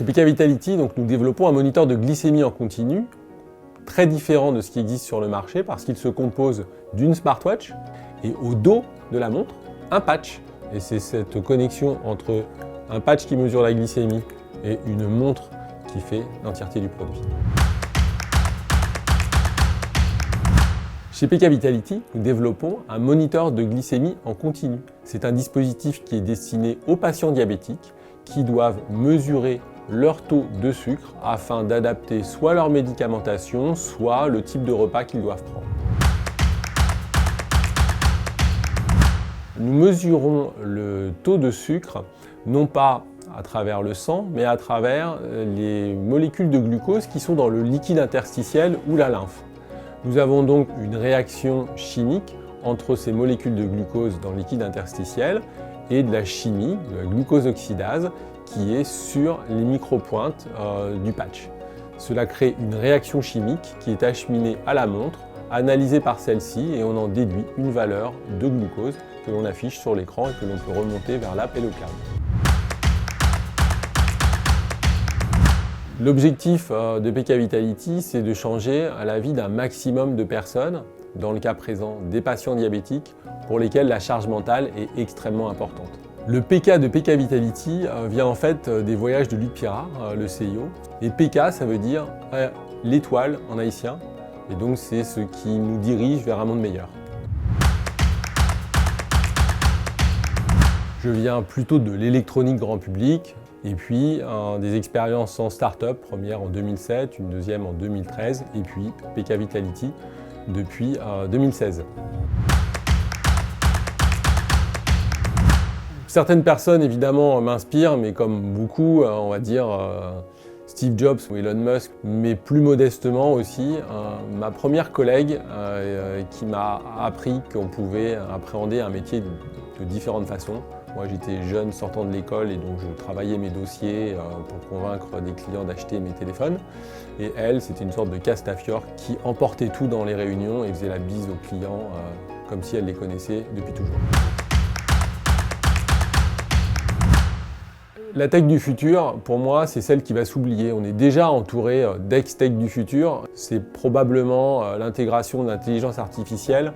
Chez PK Vitality, donc, nous développons un moniteur de glycémie en continu, très différent de ce qui existe sur le marché parce qu'il se compose d'une smartwatch et au dos de la montre, un patch. Et c'est cette connexion entre un patch qui mesure la glycémie et une montre qui fait l'entièreté du produit. Chez PK Vitality, nous développons un moniteur de glycémie en continu. C'est un dispositif qui est destiné aux patients diabétiques qui doivent mesurer leur taux de sucre afin d'adapter soit leur médicamentation, soit le type de repas qu'ils doivent prendre. Nous mesurons le taux de sucre non pas à travers le sang, mais à travers les molécules de glucose qui sont dans le liquide interstitiel ou la lymphe. Nous avons donc une réaction chimique entre ces molécules de glucose dans le liquide interstitiel et de la chimie, de la glucose oxydase, qui est sur les micropointes du patch. Cela crée une réaction chimique qui est acheminée à la montre, analysée par celle-ci et on en déduit une valeur de glucose que l'on affiche sur l'écran et que l'on peut remonter vers l'app et le cloud. L'objectif de PK Vitality, c'est de changer la vie d'un maximum de personnes, dans le cas présent des patients diabétiques, pour lesquels la charge mentale est extrêmement importante. Le PK de PK Vitality vient en fait des voyages de Luc Pierrat, le CIO. Et PK, ça veut dire l'étoile en haïtien. Et donc c'est ce qui nous dirige vers un monde meilleur. Je viens plutôt de l'électronique grand public et puis des expériences en start-up, première en 2007, une deuxième en 2013 et puis PK Vitality depuis 2016. Certaines personnes évidemment m'inspirent, mais comme beaucoup, on va dire Steve Jobs ou Elon Musk, mais plus modestement aussi, ma première collègue qui m'a appris qu'on pouvait appréhender un métier de différentes façons. Moi j'étais jeune sortant de l'école et donc je travaillais mes dossiers pour convaincre des clients d'acheter mes téléphones. Et elle, c'était une sorte de Castafiore qui emportait tout dans les réunions et faisait la bise aux clients comme si elle les connaissait depuis toujours. La tech du futur, pour moi, c'est celle qui va s'oublier. On est déjà entouré d'ex-tech du futur. C'est probablement l'intégration de l'intelligence artificielle